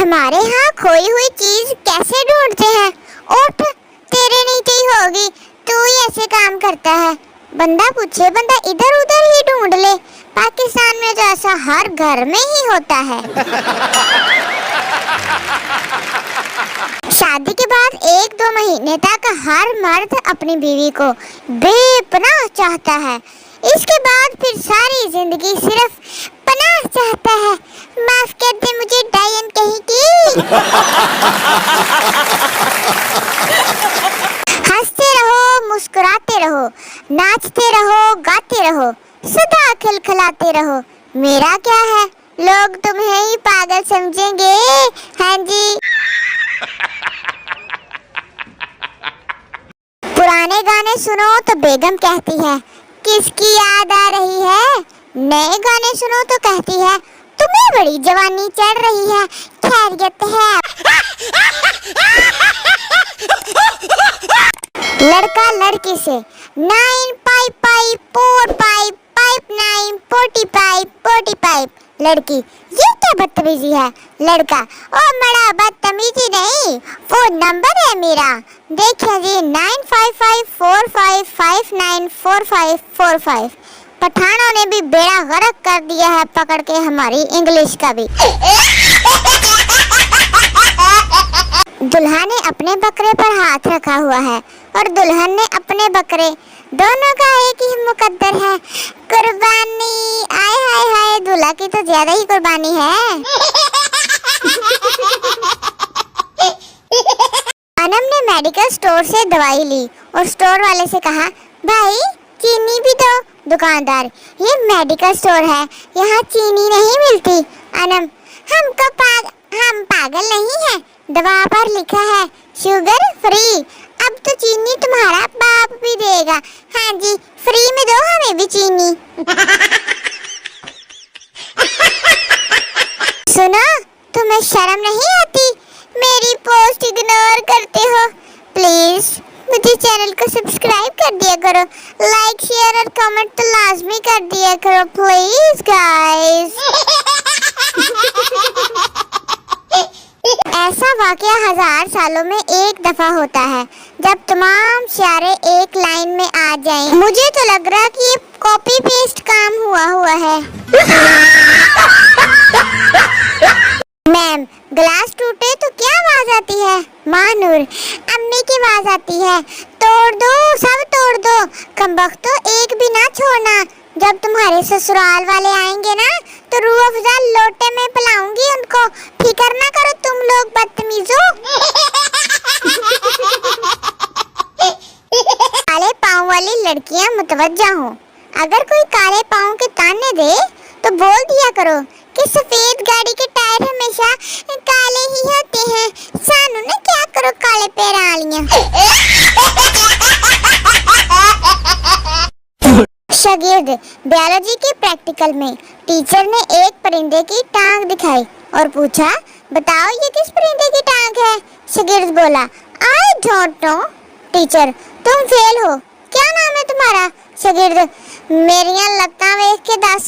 हमारे यहाँ खोई हुई चीज कैसे ढूंढते हैं? उठ, तेरे नीचे ही होगी, तू ही ऐसे काम करता है। बंदा पूछे, बंदा इधर उधर ही ढूंढ ले। पाकिस्तान में तो ऐसा हर घर में ही होता है। शादी के बाद 1-2 महीने तक हर मर्द अपनी बीवी को बेपनाह चाहता है। इसके बाद फिर सारी जिंदगी सिर्फ पनाह चाहता है। माफ कर दे मुझे डायन कहीं की। हंसते रहो, मुस्कुराते रहो, नाचते रहो, गाते रहो, सदा खिलखिलाते रहो। मेरा क्या है, लोग तुम्हें ही पागल समझेंगे। हाँ जी। पुराने गाने सुनो तो बेगम कहती है, किसकी याद आ रही है? नए गाने सुनो तो कहती है, तुम्हें बड़ी जवानी चढ़ रही है, खैरियत है? लड़का लड़की से 9 pipe pipe 4 pipe pipe 9 40 pipe 40 pipe. लड़की, ये क्या बदतमीजी है? लड़का, ओ बड़ा बदतमीजी नहीं, फोन नंबर है मेरा, देखिए जी 955455954545। पठानों ने भी बेड़ा गर्क कर दिया है पकड़ के हमारी इंग्लिश का भी। दुल्हा ने अपने बकरे पर हाथ रखा हुआ है और दुल्हन ने अपने बकरे, दोनों का एक ही मुकद्दर है, कुर्बानी। आय हाय हाय, दूल्हा की तो ज्यादा ही कुर्बानी है। अनम ने मेडिकल स्टोर से दवाई ली और स्टोर वाले से कहा, भाई चीनी भी दो। दुकानदार, ये मेडिकल स्टोर है, यहाँ चीनी नहीं मिलती। अनम, हम पागल नहीं हैं, दवा पर लिखा है शुगर फ्री। अब तो चीनी तुम्हारा बाप भी देगा। हाँ जी, फ्री में दो हमें भी चीनी। सुनो, तुम्हें शर्म नहीं आती? मेरी पोस्ट इग्नोर करते हो। प्लीज मुझे चैनल को सब्सक्राइब कर दिया करो, लाइक शेयर और कमेंट तो लाजमी कर दिया करो प्लीज गाइस। ऐसा वाकया 1000 सालों में एक दफा होता है, जब तमाम सियारे एक लाइन में आ जाएं। मुझे तो लग रहा कि ये कॉपी पेस्ट काम हुआ है। मैम, ग्लास टूटे तो क्या आवाज आती है? मानूर, अम्मी की आवाज आती है। तोड़ दो, सब तोड़ दो, कमबख्तो एक भी ना छोड़ना। जब तुम्हारे ससुराल वाले आएंगे ना, तो रूह अफ़ज़ा लोटे में पिलाऊंगी उनको। फिक्र ना करो तुम लोग बदतमीजों। काले पाँव वाली लड़कियां मुतवज्जा हो, अगर कोई काले पाँव के ताने दे तो बोल दिया करो कि सफेद गाड़ी के टायर हमेशा काले ही होते हैं, सानू ने क्या करो काले पैर वालियां। शागिर्द, बायोलॉजी के प्रैक्टिकल में टीचर ने एक परिंदे की टांग दिखाई और पूछा, बताओ ये किस परिंदे की टांग है? शागिर्द बोला, आई डोंट नो। टीचर, तुम फेल हो, क्या नाम है तुम्हारा? शागिर्द, मेरियां लत्तां वेख के दस।